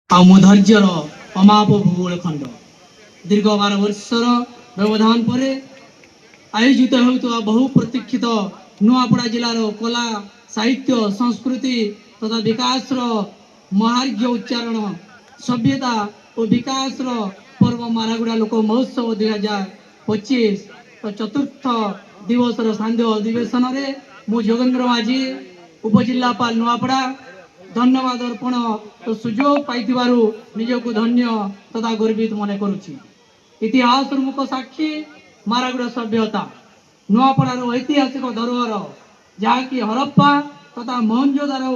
ଆଉ ମୋ ଧୈର୍ଯ୍ୟର ଅମାପ ଭୂଗୋଳ ଖଣ୍ଡ ଦୀର୍ଘ 12 ବର୍ଷର ବ୍ୟବଧାନ ପରେ ଆୟୋଜିତ ହେଉଥିବା ବହୁ ପ୍ରତୀକ୍ଷିତ ନୂଆପଡ଼ା ଜିଲ୍ଲାର କଲା ସାହିତ୍ୟ ସଂସ୍କୃତି ତଥା ବିକାଶର ମହାର୍ଘ୍ୟ ଉଚ୍ଚାରଣ ସଭ୍ୟତା ଓ ବିକାଶର ପର୍ବ ମାରାଗୁଡ଼ା ଲୋକ ମହୋତ୍ସବ 2025 ଚତୁର୍ଥ ଦିବସର ସାନ୍ଧ୍ୟ ଅଧିବେଶନରେ ମୁଁ ଯୋଗେନ୍ଦ୍ର ମାଝୀ ଉପଜିଲ୍ଲାପାଳ ନୂଆପଡ଼ା ଧନ୍ୟବାଦ ଅର୍ପଣ ଓ ସୁଯୋଗ ପାଇଥିବାରୁ ନିଜକୁ ଧନ୍ୟ ତଥା ଗର୍ବିତ ମନେ କରୁଛି। ଇତିହାସର ମୁଖ ସାକ୍ଷୀ ମାରାଗୁଡ଼ା ସଭ୍ୟତା ନୂଆପଡ଼ାର ଐତିହାସିକ ଧରୋହର ଯାହାକି ହରପ୍ପା ତଥା ମହେଞ୍ଜୋଦାରୋ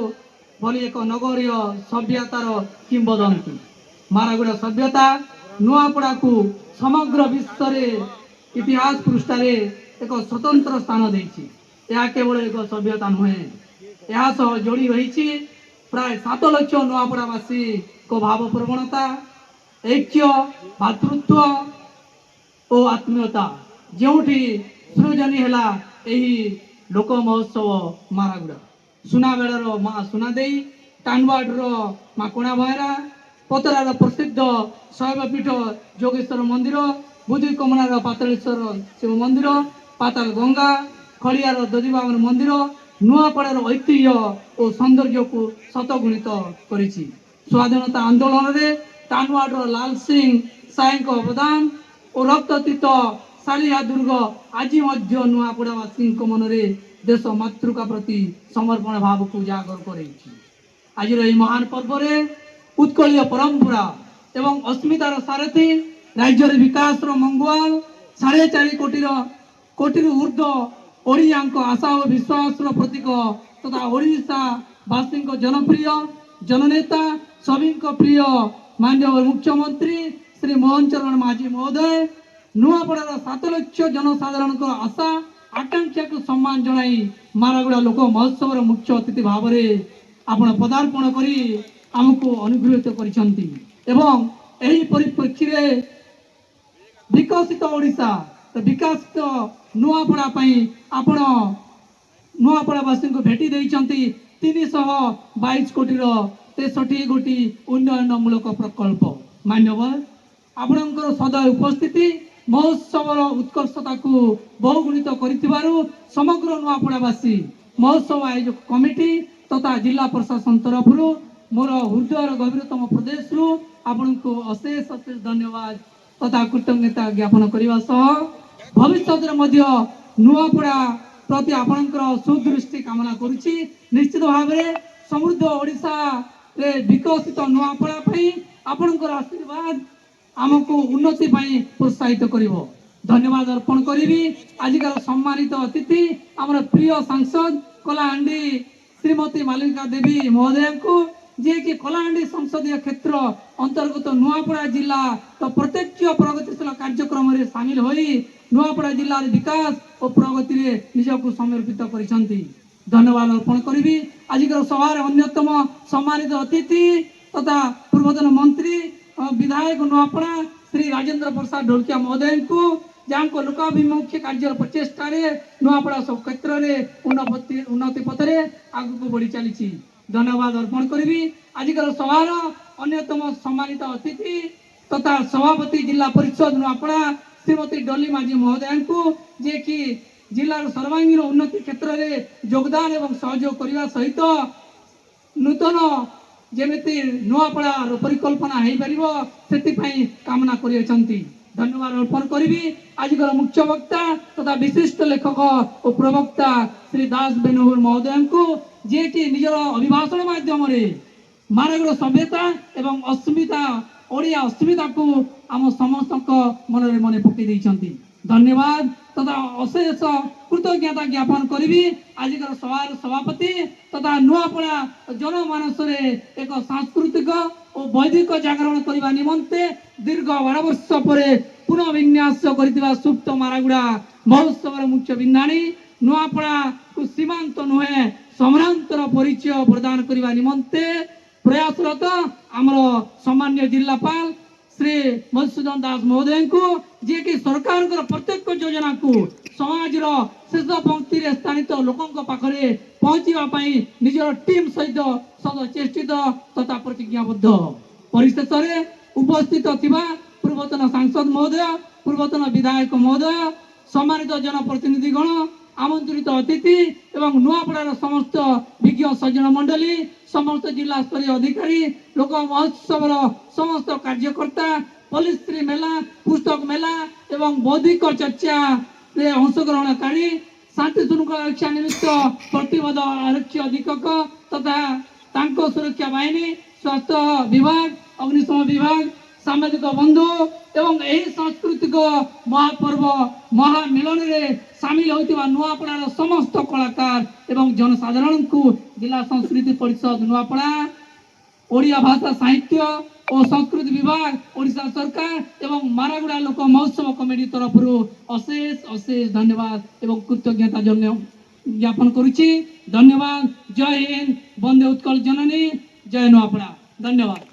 ଭଳି ଏକ ନଗରୀୟ ସଭ୍ୟତାର କିମ୍ବଦନ୍ତୀ। ମାରାଗୁଡ଼ା ସଭ୍ୟତା ନୂଆପଡ଼ାକୁ ସମଗ୍ର ବିଶ୍ୱରେ ଇତିହାସ ପୃଷ୍ଠାରେ ଏକ ସ୍ୱତନ୍ତ୍ର ସ୍ଥାନ ଦେଇଛି। ଏହା କେବଳ ଏକ ସଭ୍ୟତା ନୁହେଁ, ଏହା ସହ ଯୋଡ଼ି ରହିଛି ପ୍ରାୟ 7 ଲକ୍ଷ ନୂଆପଡ଼ାବାସୀଙ୍କ ଭାବ ପ୍ରବଣତା, ଐକ୍ୟ, ଭାତୃତ୍ୱ ଓ ଆତ୍ମୀୟତା, ଯେଉଁଠି ସୃଜନୀ ହେଲା ଏହି ଲୋକ ମହୋତ୍ସବ ମାରାଗୁଡ଼ା। ସୁନାବେଡ଼ର ମା ସୁନାଦେଇ, ଟାଣବାଡ଼ର ମା କୋଣା ଭଇରା, ପତରାର ପ୍ରସିଦ୍ଧ ଶୈବପୀଠ ଯୋଗେଶ୍ୱର ମନ୍ଦିର, ବୁଦ୍ଧିକମନାର ପାତାଳେଶ୍ୱର ଶିବ ମନ୍ଦିର, ପାତାଳ ଗଙ୍ଗା, ଖଳିଆର ଦଧିବାମନ ମନ୍ଦିର ନୂଆପଡ଼ାର ଐତିହ୍ୟ ଓ ସୌନ୍ଦର୍ଯ୍ୟକୁ ଶତଗୁଣିତ କରିଛି। ସ୍ୱାଧୀନତା ଆନ୍ଦୋଳନରେ ଟାଣବାଡ଼ର ଲାଲ ସିଂ ସାଏଙ୍କ ଅବଦାନ ଓ ରକ୍ତତୀତ ଶାଳିହା ଦୁର୍ଗ ଆଜି ମଧ୍ୟ ନୂଆପଡ଼ାବାସୀଙ୍କ ମନରେ ଦେଶ ମାତୃକା ପ୍ରତି ସମର୍ପଣ ଭାବକୁ ଉଜାଗର କରେଇଛି। ଆଜିର ଏହି ମହାନ ପର୍ବରେ ଉତ୍କଳୀୟ ପରମ୍ପରା ଏବଂ ଅସ୍ମିତାର ସାରଥୀ ରାଜ୍ୟର ବିକାଶର ମଙ୍ଗୁଆଲ 4.5 କୋଟିରୁ ଉର୍ଦ୍ଧ୍ୱ ଓଡ଼ିଆଙ୍କ ଆଶା ଓ ବିଶ୍ୱାସର ପ୍ରତୀକ ତଥା ଓଡ଼ିଶାବାସୀଙ୍କ ଜନପ୍ରିୟ ଜନନେତା ସଭିଙ୍କ ପ୍ରିୟ ମାନ୍ୟବର ମୁଖ୍ୟମନ୍ତ୍ରୀ ଶ୍ରୀ ମୋହନ ଚରଣ ମାଝୀ ମହୋଦୟ ନୂଆପଡ଼ାର 7 ଲକ୍ଷ ଜନସାଧାରଣଙ୍କ ଆଶା ଆକାଂକ୍ଷାକୁ ସମ୍ମାନ ଜଣାଇ ମାରାଗୁଡ଼ା ଲୋକ ମହୋତ୍ସବର ମୁଖ୍ୟ ଅତିଥି ଭାବରେ ଆପଣ ପଦାର୍ପଣ କରି ଆମକୁ ଅନୁଗୃହୀତ କରିଛନ୍ତି ଏବଂ ଏହି ପରିପ୍ରେକ୍ଷୀରେ ବିକଶିତ ଓଡ଼ିଶା ବିକଶିତ ନୂଆପଡ଼ା ପାଇଁ ଆପଣ ନୂଆପଡ଼ାବାସୀଙ୍କୁ ଭେଟି ଦେଇଛନ୍ତି 322 କୋଟିର 63 ଗୋଟି ଉନ୍ନୟନମୂଳକ ପ୍ରକଳ୍ପ। ମାନ୍ୟବର ଆପଣଙ୍କର ସଦା ଉପସ୍ଥିତି ମହୋତ୍ସବର ଉତ୍କର୍ଷତାକୁ ବହୁଗୁଣିତ କରିଥିବାରୁ ସମଗ୍ର ନୂଆପଡ଼ାବାସୀ ମହୋତ୍ସବ ଆୟୋଜକ କମିଟି ତଥା ଜିଲ୍ଲା ପ୍ରଶାସନ ତରଫରୁ ମୋର ହୃଦୟର ଗଭୀରତମ ପ୍ରଦେଶରୁ ଆପଣଙ୍କୁ ଅଶେଷ ଅଶେଷ ଧନ୍ୟବାଦ ତଥା କୃତଜ୍ଞତା ଜ୍ଞାପନ କରିବା ସହ ଭବିଷ୍ୟତରେ ମଧ୍ୟ ନୂଆପଡ଼ା ପ୍ରତି ଆପଣଙ୍କର ସୁଦୃଷ୍ଟି କାମନା କରୁଛି। ନିଶ୍ଚିତ ଭାବରେ ସମୃଦ୍ଧ ଓଡ଼ିଶାରେ ବିକଶିତ ନୂଆପଡ଼ା ପାଇଁ ଆପଣଙ୍କର ଆଶୀର୍ବାଦ ଆମକୁ ଉନ୍ନତି ପାଇଁ ପ୍ରୋତ୍ସାହିତ କରିବ। ଧନ୍ୟବାଦ ଅର୍ପଣ କରିବି ଆଜିକାର ସମ୍ମାନିତ ଅତିଥି ଆମର ପ୍ରିୟ ସାଂସଦ କଳାହାଣ୍ଡି ଶ୍ରୀମତୀ ମାଳିକା ଦେବୀ ମହୋଦୟଙ୍କୁ, ଯିଏକି କଳାହାଣ୍ଡି ସଂସଦୀୟ କ୍ଷେତ୍ର ଅନ୍ତର୍ଗତ ନୂଆପଡ଼ା ଜିଲ୍ଲା ତ ପ୍ରତ୍ୟକ୍ଷ ପ୍ରଗତିଶୀଳ କାର୍ଯ୍ୟକ୍ରମରେ ସାମିଲ ହୋଇ ନୂଆପଡ଼ା ଜିଲ୍ଲାର ବିକାଶ ଓ ପ୍ରଗତିରେ ନିଜକୁ ସମର୍ପିତ କରିଛନ୍ତି। ଧନ୍ୟବାଦ ଅର୍ପଣ କରିବି ଆଜିକାର ସଭାରେ ଅନ୍ୟତମ ସମ୍ମାନିତ ଅତିଥି ତଥା ପୂର୍ବତନ ମନ୍ତ୍ରୀ ବିଧାୟକ ନୂଆପଡ଼ା ଶ୍ରୀ ରାଜେନ୍ଦ୍ର ପ୍ରସାଦ ଢୋଲକିଆ ମହୋଦୟଙ୍କୁ, ଯାହାଙ୍କ ଲୋକାଭିମୁଖୀ କାର୍ଯ୍ୟର ପ୍ରଚେଷ୍ଟାରେ ନୂଆପଡ଼ା ସବୁ କ୍ଷେତ୍ରରେ ଉନ୍ନତି ପଥରେ ଆଗକୁ ବଢ଼ି ଚାଲିଛି। ଧନ୍ୟବାଦ ଅର୍ପଣ କରିବି ଆଜିକାର ସଭାର ଅନ୍ୟତମ ସମ୍ମାନିତ ଅତିଥି ତଥା ସଭାପତି ଜିଲ୍ଲା ପରିଷଦ ନୂଆପଡ଼ା ଶ୍ରୀମତୀ ଡଲି ମାଝୀ ମହୋଦୟଙ୍କୁ, ଯିଏକି ଜିଲ୍ଲାର ସର୍ବାଙ୍ଗୀନ ଉନ୍ନତି କ୍ଷେତ୍ରରେ ଯୋଗଦାନ ଏବଂ ସହଯୋଗ କରିବା ସହିତ ନୂତନ ଯେମିତି ନୂଆପଡ଼ାର ପରିକଳ୍ପନା ହେଇପାରିବ ସେଥିପାଇଁ କାମନା କରିଅଛନ୍ତି। ଧନ୍ୟବାଦ ଅର୍ପଣ କରିବି ଆଜିକାର ମୁଖ୍ୟ ବକ୍ତା ତଥା ବିଶିଷ୍ଟ ଲେଖକ ଓ ପ୍ରବକ୍ତା ଶ୍ରୀ ଦାସ ବେନୁହୁର ମହୋଦୟଙ୍କୁ, ଯିଏକି ନିଜର ଅଭିଭାଷଣ ମାଧ୍ୟମରେ ମାରାଗୁଡ଼ା ସଭ୍ୟତା ଏବଂ ଅସ୍ମିତା ଓଡ଼ିଆ ଅସ୍ମିତାକୁ ଆମ ସମସ୍ତଙ୍କ ମନରେ ମନେ ପକାଇ ଦେଇଛନ୍ତି। ଧନ୍ୟବାଦ ତଥା ଅଶେଷ କୃତଜ୍ଞତା ଜ୍ଞାପନ କରିବି ଆଜିକାର ସଭାର ସଭାପତି ତଥା ନୂଆପଡ଼ା ଜନମାନସରେ ଏକ ସାଂସ୍କୃତିକ ଓ ବୈଦିକ ଜାଗରଣ କରିବା ନିମନ୍ତେ ଦୀର୍ଘ 12 ବର୍ଷ ପରେ ପୁନଃ ବିନ୍ୟାସ କରିଥିବା ସୁପ୍ତ ମାରାଗୁଡ଼ା ମହୋତ୍ସବର ମୁଖ୍ୟ ବିନ୍ଧାଣୀ ନୂଆପଡ଼ାକୁ ସୀମାନ୍ତ ନୁହେଁ ସମ୍ଭ୍ରାନ୍ତର ପରିଚୟ ପ୍ରଦାନ କରିବା ନିମନ୍ତେ ପ୍ରୟାସରତ ଆମର ସମ୍ମାନ୍ୟ ଜିଲ୍ଲାପାଳ ଶ୍ରୀ ମଧୁସୂଦନ ଦାସ ମହୋଦୟଙ୍କୁ, ଯିଏକି ସରକାରଙ୍କର ପ୍ରତ୍ୟେକ ଯୋଜନାକୁ ସମାଜର ଶେଷ ପଂକ୍ତିରେ ସ୍ଥାନିତ ଲୋକଙ୍କ ପାଖରେ ପହଞ୍ଚିବା ପାଇଁ ନିଜର ଟିମ୍ ସହିତ ସଦଚେଷ୍ଟିତ ତଥା ପ୍ରତିଜ୍ଞାବଦ୍ଧ। परिशेष उपस्थित थिबा पूर्वतन सांसद महोदय पूर्वतन विधायक महोदय सम्मानित जनप्रतिनिधिगण आमंत्रित अतिथि एवं नुआपड़ार समस्त विज्ञ सज्जन मंडली समस्त जिला स्तरीय अधिकारी लोक महोत्सव समस्त कार्यकर्ता पलिश्री मेला पुस्तक मेला एवं बौद्धिक चर्चा रे अंशग्रहणकारी शांति शृंखला रक्षा निमित्त प्रतिबद्ध आरक्षी अधीक्षक तथा तांको सुरक्षा बाहिनी स्वास्थ्य विभाग अग्निशम विभाग सामाजिक बंधु एवं यही सांस्कृतिक महापर्व महामिलन रे सामिल होइतिबा नुआपड़ार समस्त कलाकार एवं जनसाधारण को जिला संस्कृति परिषद नुआपड़ा ओडिया भाषा साहित्य और संस्कृति विभाग ओडिशा सरकार एवं मारागुड़ा लोक महोत्सव कमिटी तरफ अशेष अशेष धन्यवाद एवं कृतज्ञता ज्ञापन करुछि। धन्यवाद। जय हिंद। वंदे उत्कल जननी। जय नुआपड़ा। धन्यवाद।